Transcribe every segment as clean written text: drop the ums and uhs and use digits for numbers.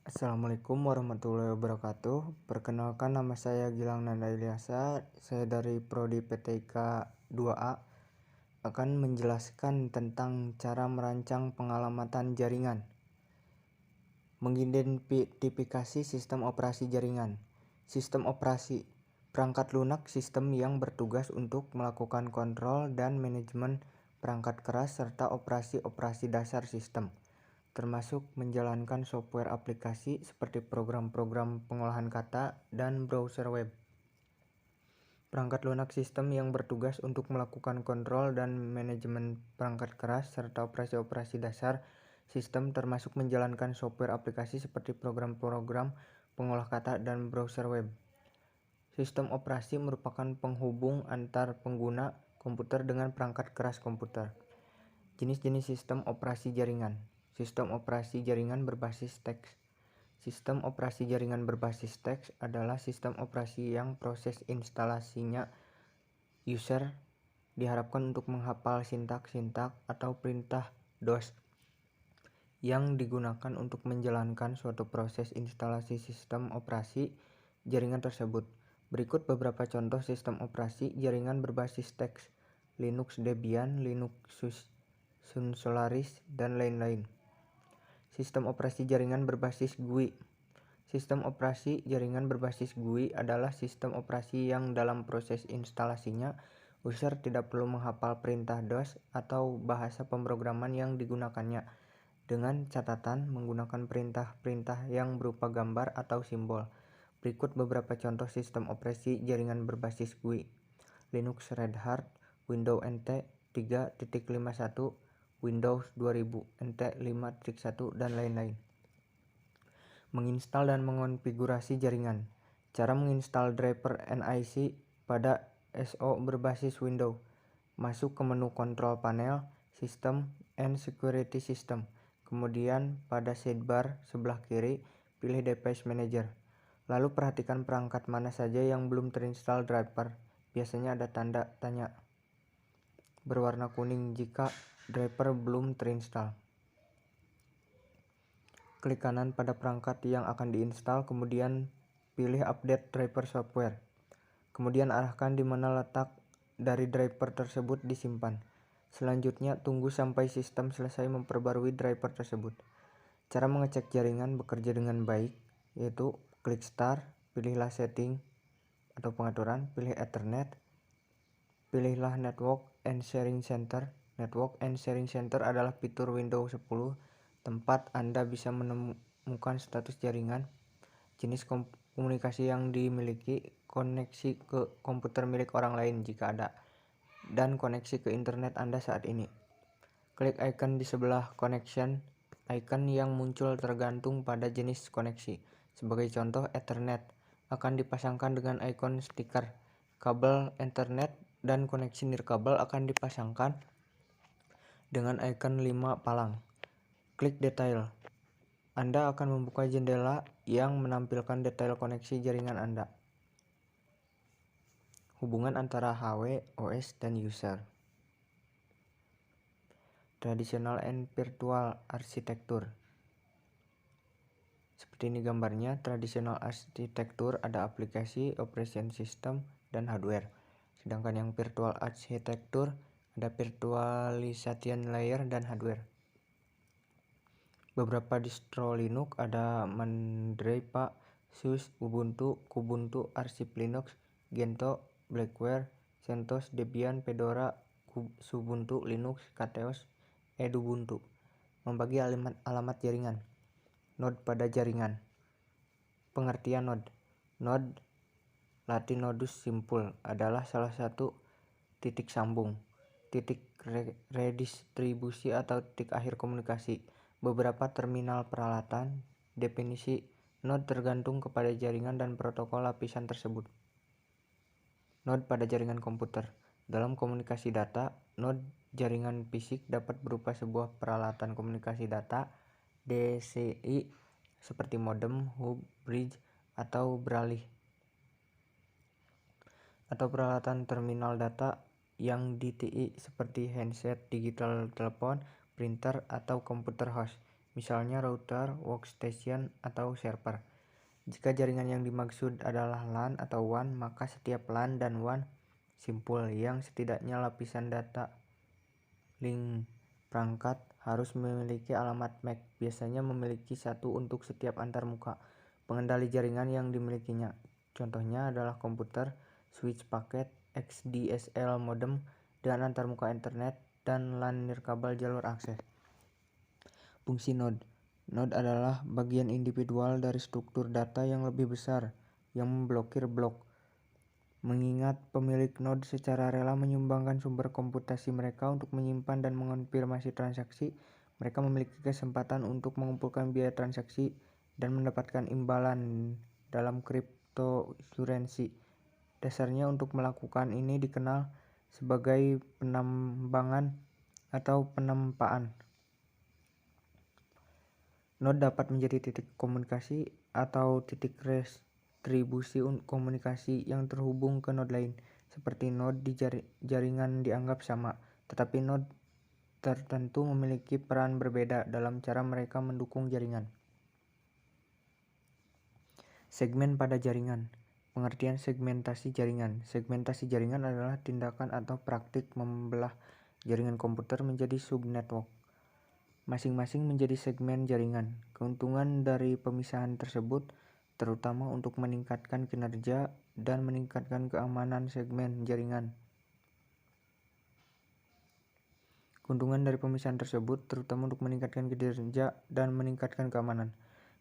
Assalamualaikum warahmatullahi wabarakatuh. Perkenalkan, nama saya Gilang Nanda Ilyasa. Saya dari Prodi PTIK 2A akan menjelaskan tentang cara merancang pengalamatan jaringan. Mengidentifikasi sistem operasi jaringan. Sistem operasi perangkat lunak, sistem yang bertugas untuk melakukan kontrol dan manajemen perangkat keras serta operasi-operasi dasar sistem, termasuk menjalankan software aplikasi seperti program-program pengolahan kata dan browser web. Perangkat lunak, sistem yang bertugas untuk melakukan kontrol dan manajemen perangkat keras serta operasi-operasi dasar sistem, termasuk menjalankan software aplikasi seperti program-program pengolah kata dan browser web. Sistem operasi merupakan penghubung antar pengguna komputer dengan perangkat keras komputer. Jenis-jenis sistem operasi jaringan. Sistem operasi jaringan berbasis teks. Sistem operasi jaringan berbasis teks adalah sistem operasi yang proses instalasinya user diharapkan untuk menghafal sintak-sintak atau perintah DOS yang digunakan untuk menjalankan suatu proses instalasi sistem operasi jaringan tersebut. Berikut beberapa contoh sistem operasi jaringan berbasis teks: Linux Debian, Linux Sun Solaris, dan lain-lain. Sistem operasi jaringan berbasis GUI. Sistem operasi jaringan berbasis GUI adalah sistem operasi yang dalam proses instalasinya user tidak perlu menghafal perintah DOS atau bahasa pemrograman yang digunakannya, dengan catatan menggunakan perintah-perintah yang berupa gambar atau simbol. Berikut beberapa contoh sistem operasi jaringan berbasis GUI: Linux Red Hat, Windows NT 3.51, Windows 2000 NT 5.1, dan lain-lain. Menginstal dan mengonfigurasi jaringan. Cara menginstal driver NIC pada SO berbasis Windows. Masuk ke menu Control Panel, System and Security System. Kemudian pada sidebar sebelah kiri, pilih Device Manager. Lalu perhatikan perangkat mana saja yang belum terinstall driver. Biasanya ada tanda tanya berwarna kuning jika driver belum terinstall. Klik kanan pada perangkat yang akan diinstal, kemudian pilih Update Driver Software. Kemudian arahkan di mana letak dari driver tersebut disimpan. Selanjutnya, tunggu sampai sistem selesai memperbarui driver tersebut. Cara mengecek jaringan bekerja dengan baik, yaitu klik Start, pilihlah Setting atau pengaturan, pilih Ethernet, pilihlah Network and Sharing Center. Network and Sharing Center adalah fitur Windows 10 tempat Anda bisa menemukan status jaringan, jenis komunikasi yang dimiliki, koneksi ke komputer milik orang lain jika ada, dan koneksi ke internet Anda saat ini. Klik icon di sebelah Connection. Icon yang muncul tergantung pada jenis koneksi. Sebagai contoh, Ethernet akan dipasangkan dengan ikon stiker. Kabel Ethernet dan koneksi nirkabel akan dipasangkan dengan ikon 5 palang. Klik Detail. Anda akan membuka jendela yang menampilkan detail koneksi jaringan Anda. Hubungan antara HW, OS, dan user. Traditional and virtual architecture. Seperti ini gambarnya. Traditional architecture ada aplikasi, operation system, dan hardware. Sedangkan yang virtual architecture ada virtualization layer dan hardware. Beberapa distro Linux ada Mandriva, SUSE, Ubuntu, Kubuntu, Arch Linux, Gentoo, Blackware, CentOS, Debian, Fedora, Xubuntu, Linux, Kateos, Edubuntu. Membagi alamat jaringan. Node pada jaringan. Pengertian node. Node Latin nodus simpul adalah salah satu titik sambung, titik redistribusi atau titik akhir komunikasi. Beberapa terminal peralatan. Definisi node tergantung kepada jaringan dan protokol lapisan tersebut. Node pada jaringan komputer. Dalam komunikasi data, node jaringan fisik dapat berupa sebuah peralatan komunikasi data DCI seperti modem, hub, bridge, atau beralih, atau peralatan terminal data yang DTI seperti handset, digital telepon, printer, atau komputer host. misalnya router, workstation, atau server. Jika jaringan yang dimaksud adalah LAN atau WAN, maka setiap LAN dan WAN simpul yang setidaknya lapisan data link perangkat harus memiliki alamat MAC, biasanya memiliki satu untuk setiap antarmuka pengendali jaringan yang dimilikinya. Contohnya adalah komputer, switch paket, XDSL modem dengan antarmuka internet, dan LAN nirkabel jalur akses. Fungsi node. Node adalah bagian individual dari struktur data yang lebih besar yang memblokir blok. Mengingat pemilik node secara rela menyumbangkan sumber komputasi mereka untuk menyimpan dan mengonfirmasi transaksi, mereka memiliki kesempatan untuk mengumpulkan biaya transaksi dan mendapatkan imbalan dalam cryptocurrency. Dasarnya untuk melakukan ini dikenal sebagai penambangan atau penempaan. Node dapat menjadi titik komunikasi atau titik distribusi komunikasi yang terhubung ke node lain. Seperti node di jaringan dianggap sama, tetapi node tertentu memiliki peran berbeda dalam cara mereka mendukung jaringan. Segmen pada jaringan. Pengertian segmentasi jaringan. Segmentasi jaringan adalah tindakan atau praktik membelah jaringan komputer menjadi subnetwork. Masing-masing menjadi segmen jaringan. Keuntungan dari pemisahan tersebut terutama untuk meningkatkan kinerja dan meningkatkan keamanan segmen jaringan. Keuntungan dari pemisahan tersebut terutama untuk meningkatkan kinerja dan meningkatkan keamanan.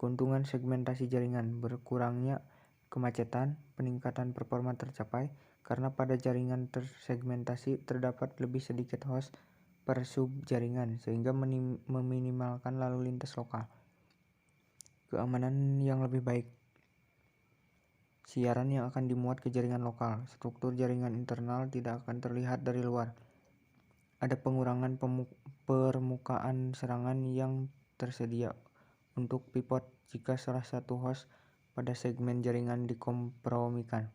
Keuntungan segmentasi jaringan: berkurangnya kemacetan, peningkatan performa tercapai karena pada jaringan tersegmentasi terdapat lebih sedikit host per sub-jaringan sehingga meminimalkan lalu lintas lokal. Keamanan yang lebih baik. Siaran yang akan dimuat ke jaringan lokal. Struktur jaringan internal tidak akan terlihat dari luar. Ada pengurangan permukaan serangan yang tersedia untuk pivot jika salah satu host pada segmen jaringan dikompromikan.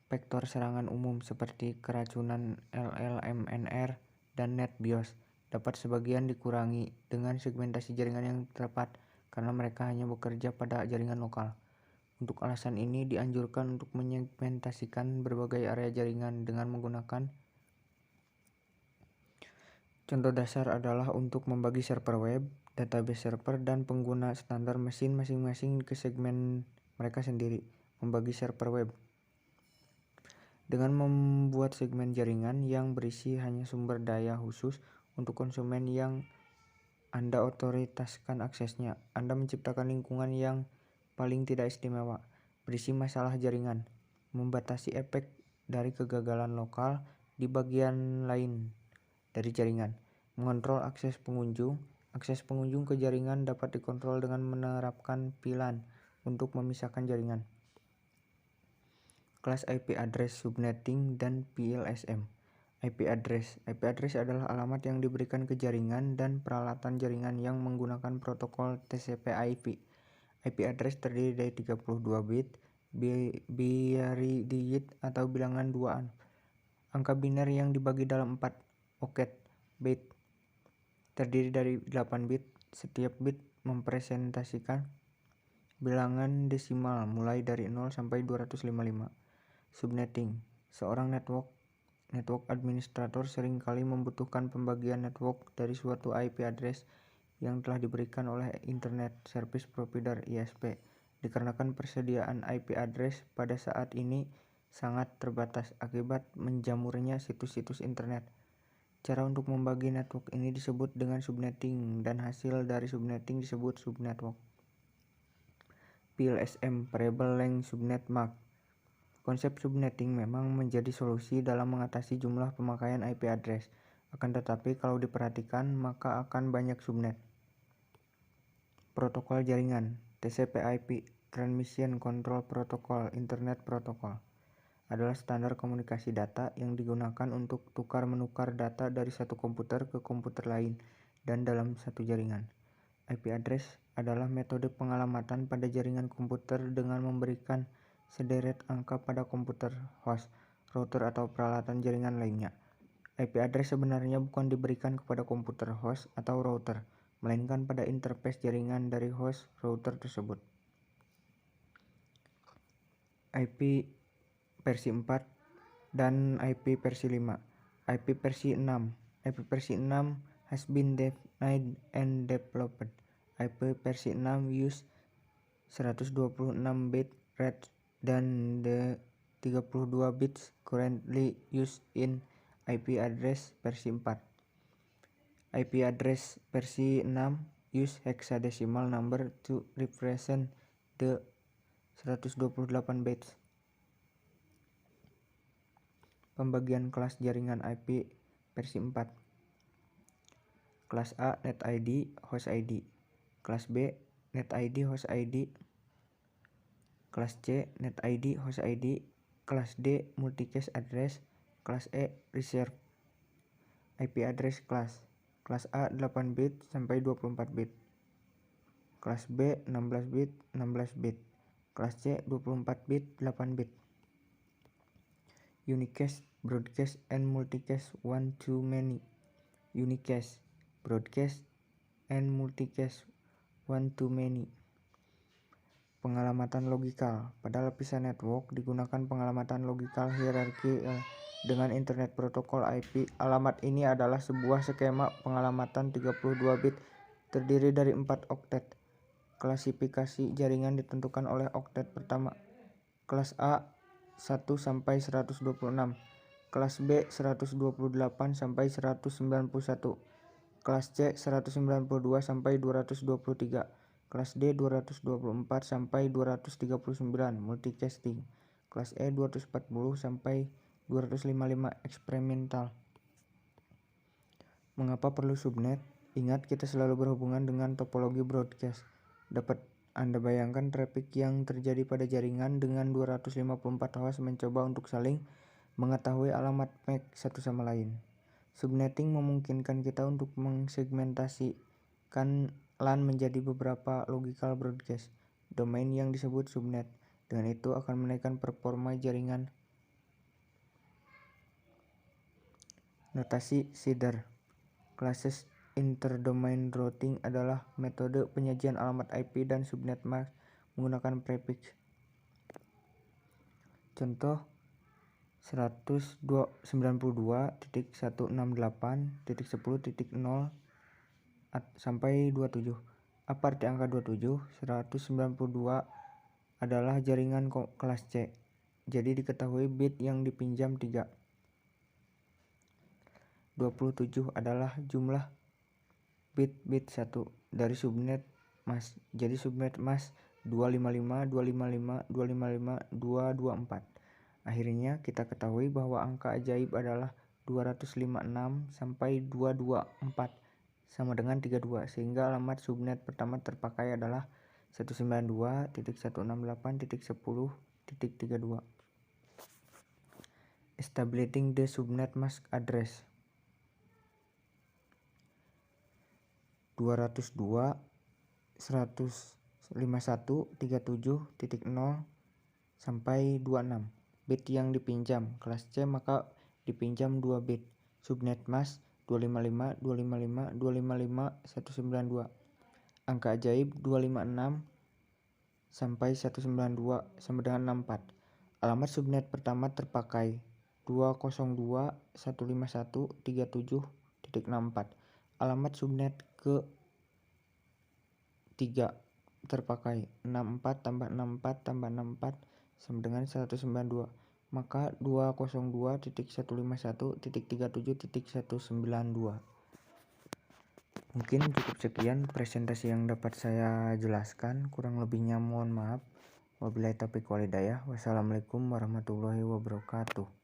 Vektor serangan umum seperti keracunan LLMNR dan NetBIOS dapat sebagian dikurangi dengan segmentasi jaringan yang tepat karena mereka hanya bekerja pada jaringan lokal. Untuk alasan ini dianjurkan untuk menyegmentasikan berbagai area jaringan dengan menggunakan contoh dasar adalah untuk membagi server web, database server, dan pengguna standar mesin masing-masing ke segmen mereka sendiri. Membagi server web dengan membuat segmen jaringan yang berisi hanya sumber daya khusus untuk konsumen yang Anda otoritaskan aksesnya. Anda menciptakan lingkungan yang paling tidak istimewa, berisi masalah jaringan, membatasi efek dari kegagalan lokal di bagian lain dari jaringan, mengontrol akses pengunjung. Akses pengunjung ke jaringan dapat dikontrol dengan menerapkan VLAN untuk memisahkan jaringan. Kelas IP address, subnetting, dan PLSM. IP address. IP address adalah alamat yang diberikan ke jaringan dan peralatan jaringan yang menggunakan protokol TCP/IP. IP address terdiri dari 32 bit, binary digit atau bilangan duaan, angka biner yang dibagi dalam 4 oket bit, terdiri dari 8 bit. Setiap bit mempresentasikan bilangan desimal mulai dari 0 sampai 255. Subnetting. Seorang network administrator seringkali membutuhkan pembagian network dari suatu IP address yang telah diberikan oleh Internet Service Provider (ISP). Dikarenakan persediaan IP address pada saat ini sangat terbatas akibat menjamurnya situs-situs internet. Cara untuk membagi network ini disebut dengan subnetting dan hasil dari subnetting disebut subnetwork. PLSM, Variable Length Subnet Mark. Konsep subnetting memang menjadi solusi dalam mengatasi jumlah pemakaian IP address. Akan tetapi kalau diperhatikan maka akan banyak subnet. Protokol jaringan, TCP/IP, Transmission Control Protocol, Internet Protocol, adalah standar komunikasi data yang digunakan untuk tukar-menukar data dari satu komputer ke komputer lain dan dalam satu jaringan. IP address adalah metode pengalamatan pada jaringan komputer dengan memberikan sederet angka pada komputer, host, router atau peralatan jaringan lainnya. IP address sebenarnya bukan diberikan kepada komputer, host, atau router, melainkan pada interface jaringan dari host router tersebut. IP versi 4 dan IP versi 5. IP versi 6. IP versi 6 has been defined and developed. IP versi 6 use 126 bit rate dan the 32 bits currently used in IP address versi 4. IP address versi 6 use hexadecimal number to represent the 128 bits. Pembagian kelas jaringan IP versi 4. Kelas A NetID host ID. Kelas B NetID host ID. Kelas C NetID host ID. Kelas D multicast address. Kelas E reserved IP address class. Kelas A 8 bit sampai 24 bit. Kelas B 16 bit 16 bit. Kelas C 24 bit 8 bit. Unicast, broadcast, and multicast one to many. Unicast, broadcast, and multicast one to many. Pengalamatan logikal. Pada lapisan network digunakan pengalamatan logikal hierarki dengan Internet Protocol IP. Alamat ini adalah sebuah skema pengalamatan 32 bit terdiri dari 4 oktet. Klasifikasi jaringan ditentukan oleh oktet pertama. Kelas A 1 sampai 126. Kelas B 128 sampai 191. Kelas C 192 sampai 223. Kelas D 224 sampai 239 multicasting. Kelas E 240 sampai 255 eksperimental. Mengapa perlu subnet? Ingat, kita selalu berhubungan dengan topologi broadcast. Dapat Anda bayangkan traffic yang terjadi pada jaringan dengan 254 host mencoba untuk saling mengetahui alamat MAC satu sama lain. Subnetting memungkinkan kita untuk mengsegmentasikan LAN menjadi beberapa logical broadcast domain yang disebut subnet. Dengan itu akan menaikkan performa jaringan. Notasi Seeder. Classes interdomain routing adalah metode penyajian alamat IP dan subnet mask menggunakan prefix. Contoh 192.168.10.0 sampai 27. Apa arti angka 27? 192 adalah jaringan kelas C. Jadi diketahui bit yang dipinjam 3. 27 adalah jumlah bit 1 dari subnet mask. Jadi subnet mask 255, 255, 255, 224. Akhirnya kita ketahui bahwa angka ajaib adalah 256 sampai 224 sama dengan 32, sehingga alamat subnet pertama terpakai adalah 192.168.10.32. Establishing the subnet mask address. 202.151.37.0 sampai 26 bit yang dipinjam. Kelas C maka dipinjam 2 bit. Subnet mask 255, 255, 255, 192. Angka ajaib 256 sampai 192 sama dengan 64. Alamat subnet pertama terpakai 202.151.37.64. Alamat subnet ke 3 terpakai 64 tambah 64 tambah 64 sama dengan 192. Maka 202.151.37.192. Mungkin cukup sekian presentasi yang dapat saya jelaskan. Kurang lebihnya mohon maaf. Wabillahi taufiq wal hidayah. Wassalamualaikum warahmatullahi wabarakatuh.